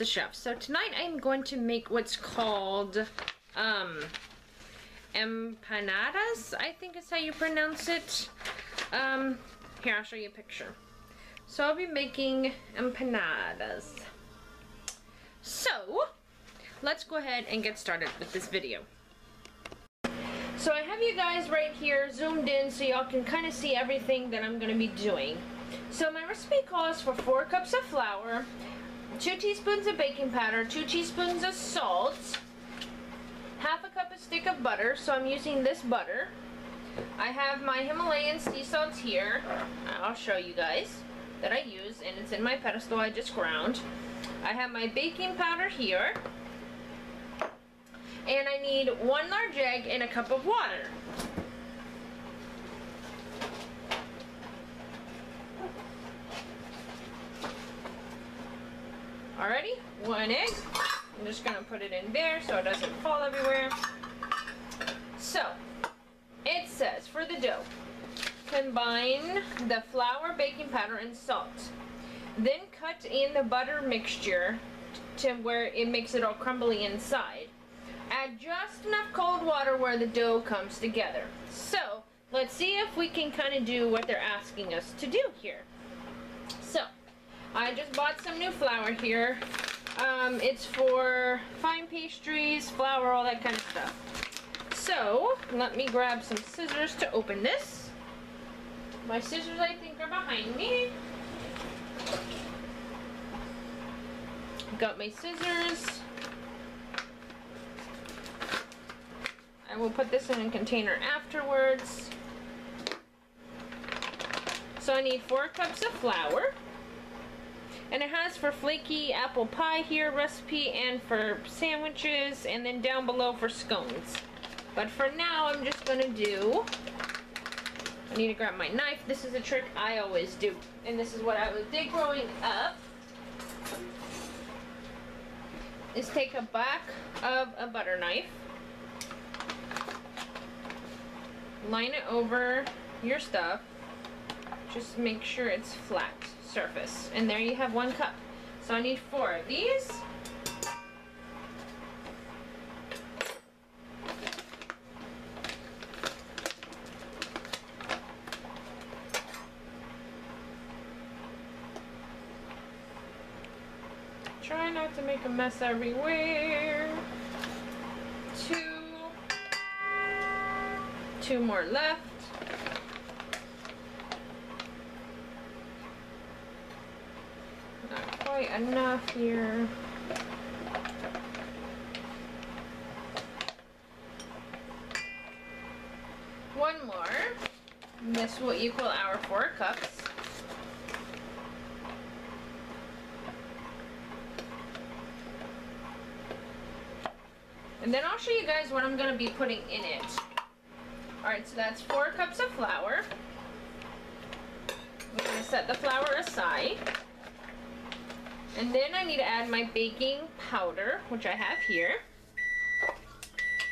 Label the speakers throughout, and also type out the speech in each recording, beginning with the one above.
Speaker 1: the chef. So tonight I'm going to make what's called empanadas, I think is how you pronounce it. Here, I'll show you a picture. So I'll be making empanadas. So let's go ahead and get started with this video. So I have you guys right here zoomed in so y'all can kind of see everything that I'm going to be doing. So my recipe calls for 4 cups of flour, 2 teaspoons of baking powder, 2 teaspoons of salt, half a cup of stick of butter, so I'm using this butter. I have my Himalayan sea salt here. I'll show you guys that I use, and it's in my pedestal I just ground. I have my baking powder here. And I need 1 large egg and a cup of water. Alrighty, 1 egg. I'm just gonna put it in there so it doesn't fall everywhere. So, it says for the dough, combine the flour, baking powder, and salt. Then cut in the butter mixture to where it makes it all crumbly inside. Add just enough cold water where the dough comes together. So, let's see if we can kind of do what they're asking us to do here. So, I just bought some new flour here. It's for fine pastries, flour, all that kind of stuff. So, let me grab some scissors to open this. My scissors, I think, are behind me. Got my scissors. I will put this in a container afterwards. So I need 4 cups of flour. And it has for flaky apple pie here recipe and for sandwiches, and then down below for scones. But for now I'm just going to do, I need to grab my knife. This is a trick I always do. And this is what I did growing up. Is take a back of a butter knife. Line it over your stuff. Just make sure it's flat surface. And there you have 1 cup. So I need 4 of these. Try not to make a mess everywhere. 2 more left. Not quite enough here. One more. This will equal our 4 cups. And then I'll show you guys what I'm going to be putting in it. Alright, so that's 4 cups of flour. I'm going to set the flour aside. And then I need to add my baking powder, which I have here.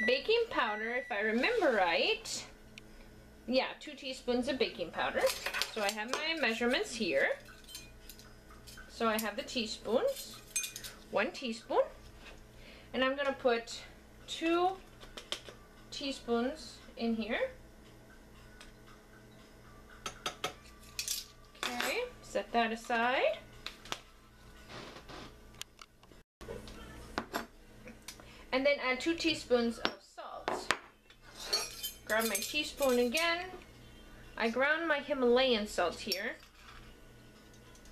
Speaker 1: Baking powder, if I remember right, yeah, 2 teaspoons of baking powder. So I have my measurements here. So I have the teaspoons. 1 teaspoon. And I'm going to put 2 teaspoons in here. Okay, set that aside. And then add 2 teaspoons of salt. Grab my teaspoon again. I ground my Himalayan salt here.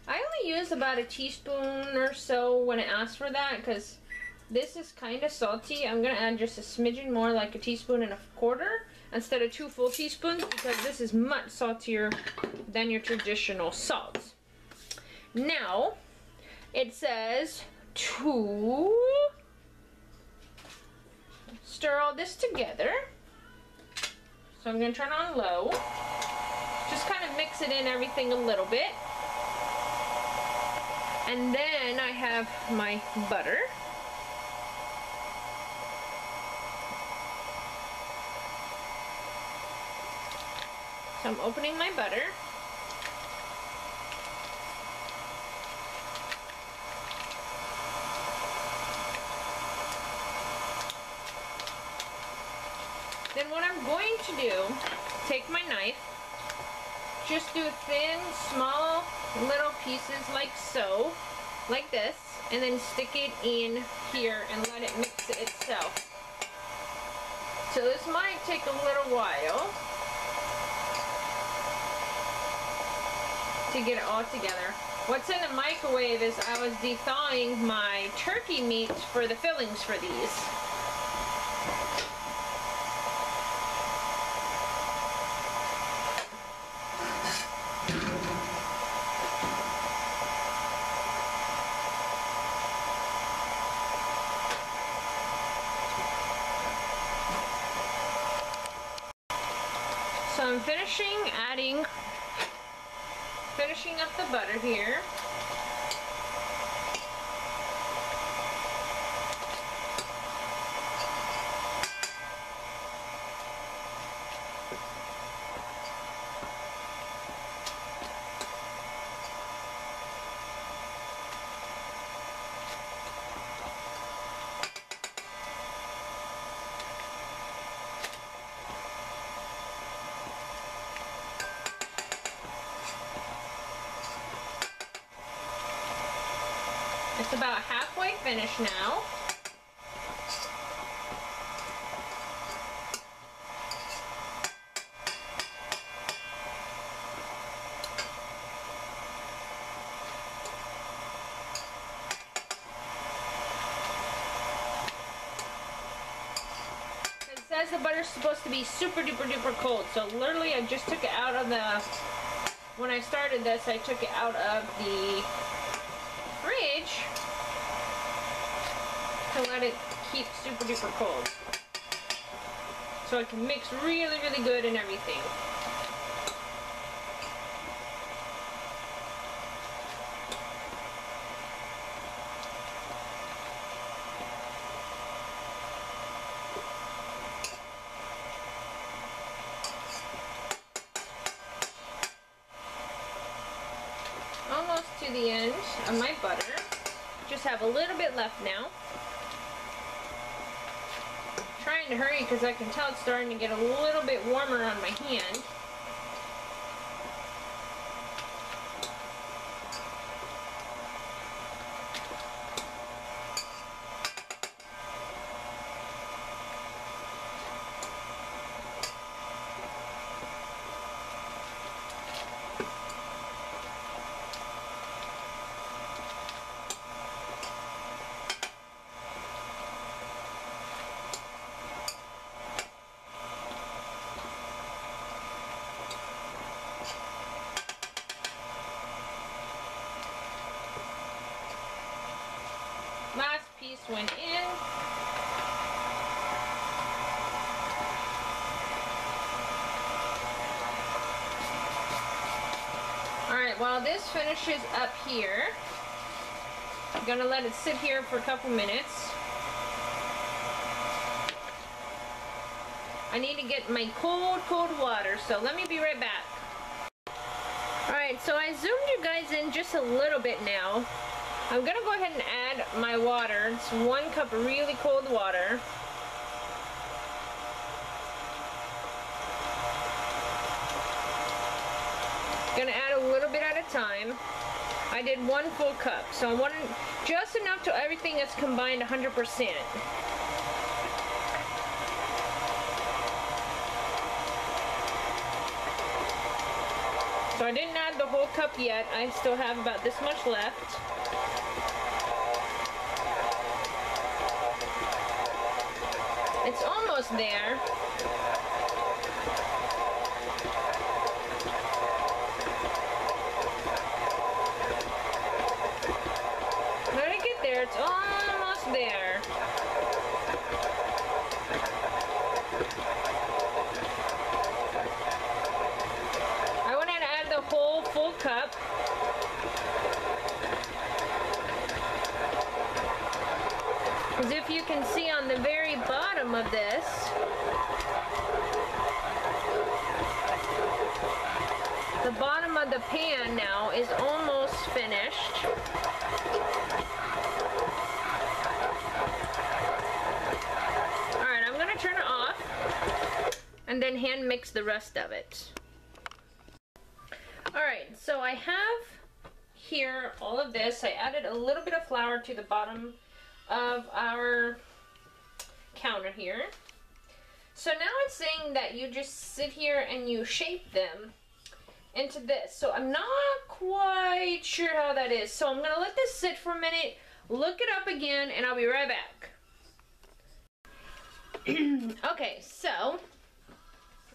Speaker 1: I only use about a teaspoon or so when it asks for that because this is kind of salty. I'm going to add just a smidgen more, like a teaspoon and a quarter, instead of 2 full teaspoons, because this is much saltier than your traditional salt. Now, it says to stir all this together. So I'm going to turn on low. Just kind of mix it in everything a little bit. And then I have my butter. So I'm opening my butter. Then what I'm going to do, take my knife, just do thin, small, little pieces like so, like this, and then stick it in here and let it mix it itself. So this might take a little while to get it all together. What's in the microwave is I was thawing my turkey meat for the fillings for these. So I'm finishing up the butter here. It's about halfway finished now. It says the butter's supposed to be super duper duper cold, so literally I just took it out of the, when I started this, I took it out of the fridge to let it keep super duper cold, so it can mix really really good and everything. Almost to the end of my butter. Just have a little bit left now. Trying to hurry because I can tell it's starting to get a little bit warmer on my hand. Last piece went in. Alright, while this finishes up here, I'm gonna let it sit here for a couple minutes. I need to get my cold water, so let me be right back. Alright, so I zoomed you guys in just a little bit now. I'm gonna go ahead and add my water. It's 1 cup of really cold water. Gonna add a little bit at a time. I did 1 full cup, so I want just enough till everything is combined 100%. So I didn't add the whole cup yet. I still have about this much left. It's almost there. Let it get there. It's almost there. I want to add the whole full cup. Because if you can see on the very bottom of this, the bottom of the pan now is almost finished. Alright, I'm going to turn it off. and then hand mix the rest of it. Alright, so I have here all of this. I added a little bit of flour to the bottom of our counter here. So now it's saying that you just sit here and you shape them into this. So I'm not quite sure how that is. So I'm going to let this sit for a minute, look it up again, and I'll be right back. Okay, so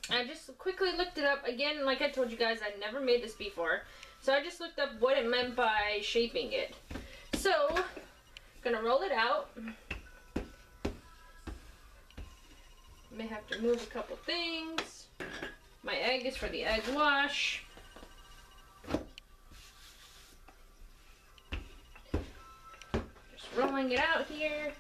Speaker 1: I just quickly looked it up. Again, like I told you guys, I'd never made this before. So I just looked up what it meant by shaping it. So, I'm going to roll it out. May have to move a couple things. My egg is for the egg wash. Just rolling it out here.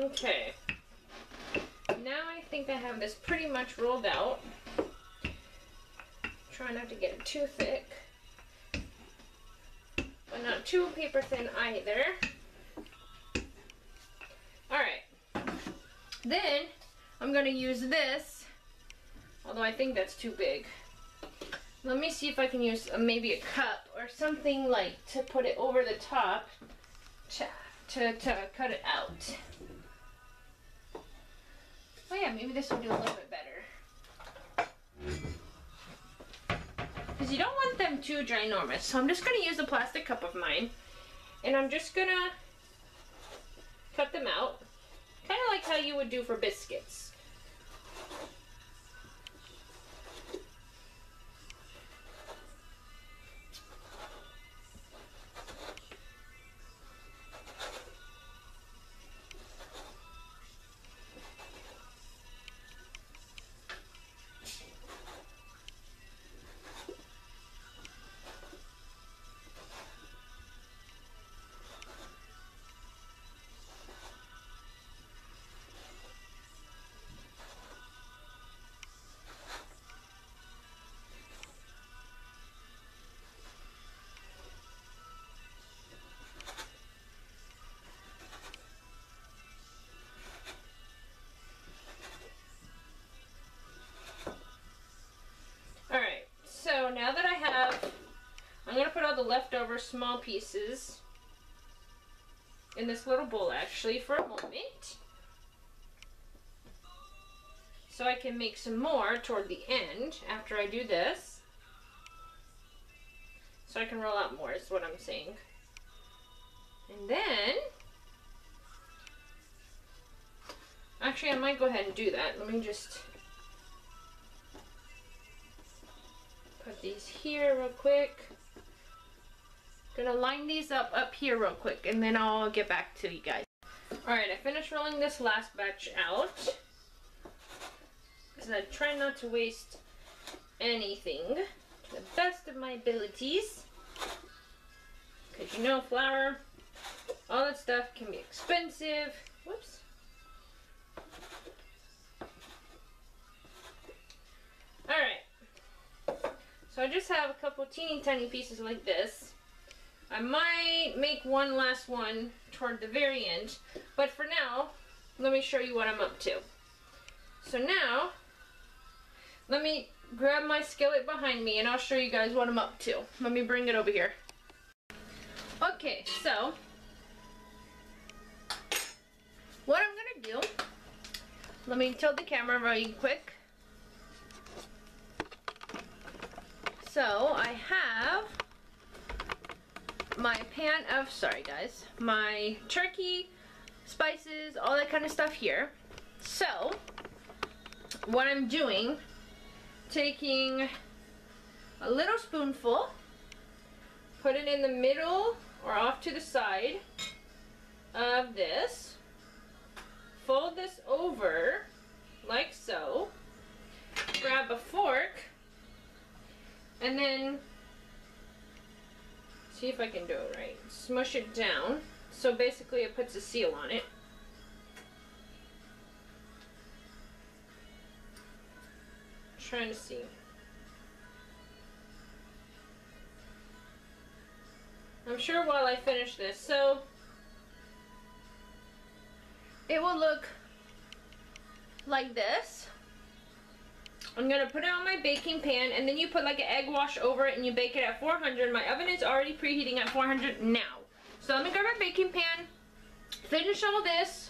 Speaker 1: Okay, now I think I have this pretty much rolled out. Try not to get it too thick, but not too paper thin either. Alright, then I'm going to use this, although I think that's too big. Let me see if I can use maybe a cup or something like to put it over the top to cut it out. Oh yeah, maybe this will do a little bit better. Because you don't want them too ginormous. So I'm just going to use a plastic cup of mine. And I'm just going to cut them out. Kind of like how you would do for biscuits. So now that I have, I'm going to put all the leftover small pieces in this little bowl actually for a moment. So I can make some more toward the end after I do this. So I can roll out more is what I'm saying. And then, actually I might go ahead and do that. Let me just put these here real quick. Gonna line these up here real quick and then I'll get back to you guys. Alright, I finished rolling this last batch out. Because I try not to waste anything to the best of my abilities. Because you know flour, all that stuff can be expensive. Whoops. Alright. So I just have a couple teeny tiny pieces like this. I might make one last one toward the very end. But for now, let me show you what I'm up to. So now, let me grab my skillet behind me and I'll show you guys what I'm up to. Let me bring it over here. Okay, so what I'm gonna do, let me tilt the camera really quick. So I have my pan of, sorry guys, my turkey, spices, all that kind of stuff here. So, what I'm doing, taking a little spoonful, put it in the middle or off to the side of this, fold this over like so, grab a fork, and then, see if I can do it right, smush it down, so basically it puts a seal on it. Trying to see. I'm sure while I finish this, so it will look like this. I'm gonna put it on my baking pan, and then you put like an egg wash over it and you bake it at 400. My oven is already preheating at 400 now. So let me grab my baking pan, finish all this,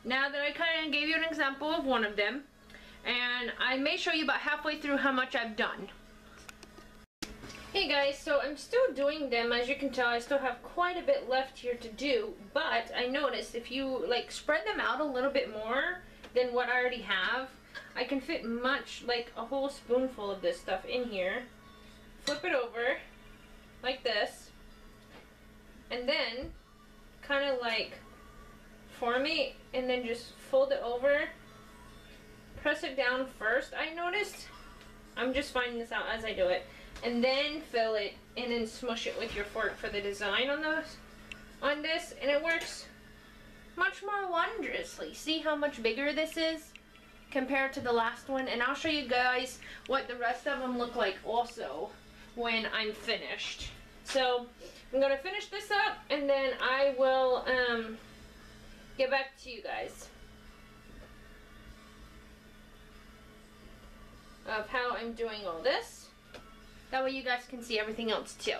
Speaker 1: now that I kind of gave you an example of one of them. And I may show you about halfway through how much I've done. Hey guys, so I'm still doing them. As you can tell, I still have quite a bit left here to do, but I noticed if you like spread them out a little bit more than what I already have, I can fit much, like a whole spoonful of this stuff in here. Flip it over like this, and then kind of like form it and then just fold it over. Press it down first, I noticed. I'm just finding this out as I do it. And then fill it and then smush it with your fork for the design on this, and it works much more wondrously. See how much bigger this is compared to the last one, and I'll show you guys what the rest of them look like also when I'm finished. So I'm gonna finish this up and then I will get back to you guys of how I'm doing all this. That way you guys can see everything else too.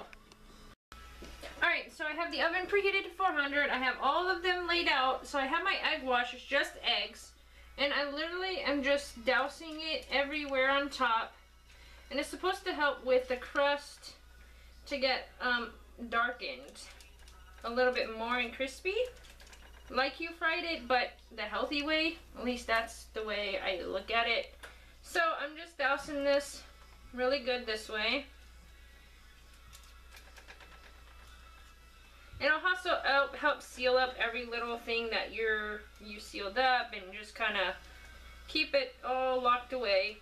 Speaker 1: Alright, so I have the oven preheated to 400. I have all of them laid out. So I have my egg wash, it's just eggs. And I literally am just dousing it everywhere on top. And it's supposed to help with the crust to get darkened a little bit more and crispy. Like you fried it, but the healthy way. At least that's the way I look at it. So I'm just dousing this really good this way. It'll also help seal up every little thing that you sealed up, and just kind of keep it all locked away.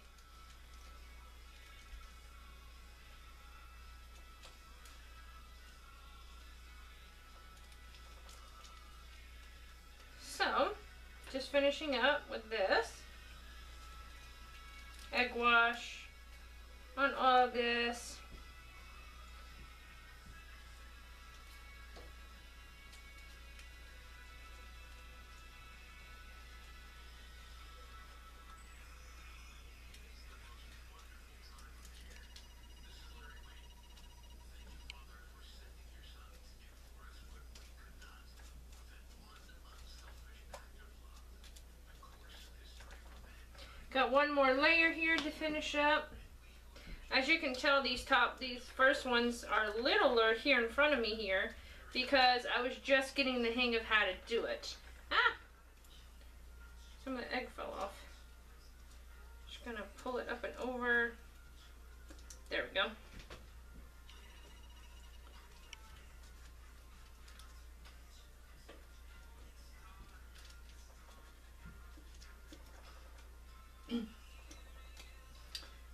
Speaker 1: So, just finishing up with this. Egg wash on all of this. Got one more layer here to finish up. As you can tell, these first ones are littler here in front of me here because I was just getting the hang of how to do it. Ah! Some of the egg fell off. Just gonna pull it up and over. There we go.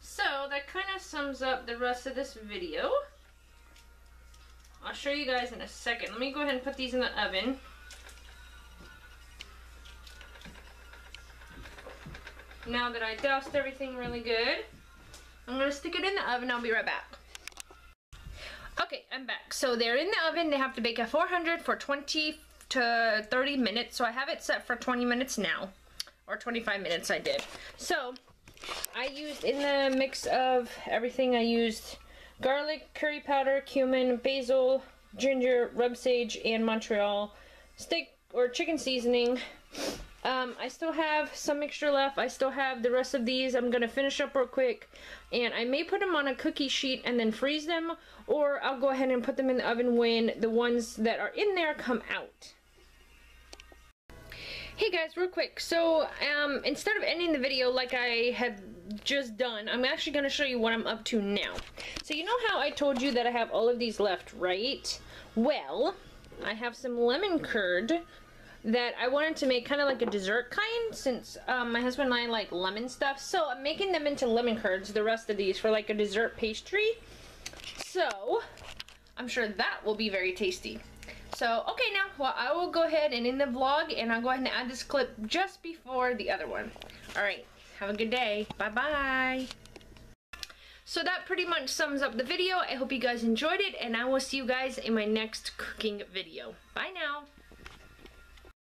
Speaker 1: So that kind of sums up the rest of this video. I'll show you guys in a second. Let me go ahead and put these in the oven. Now that I doused everything really good, I'm going to stick it in the oven. I'll be right back. Okay, I'm back. So they're in the oven. They have to bake at 400 for 20 to 30 minutes. So I have it set for 20 minutes now. Or 25 minutes I did. So I used, in the mix of everything, I used garlic, curry powder, cumin, basil, ginger, rub sage, and Montreal steak or chicken seasoning. I still have some mixture left. I still have the rest of these. I'm gonna finish up real quick, and I may put them on a cookie sheet and then freeze them, or I'll go ahead and put them in the oven when the ones that are in there come out. Hey guys, real quick, so instead of ending the video like I had just done, I'm actually going to show you what I'm up to now. So you know how I told you that I have all of these left, right? Well, I have some lemon curd that I wanted to make kind of like a dessert kind, since my husband and I like lemon stuff. So I'm making them into lemon curds, the rest of these, for like a dessert pastry. So I'm sure that will be very tasty. So, okay now, well, I will go ahead and end the vlog, and I'll go ahead and add this clip just before the other one. Alright, have a good day. Bye-bye. So that pretty much sums up the video. I hope you guys enjoyed it, and I will see you guys in my next cooking video. Bye now.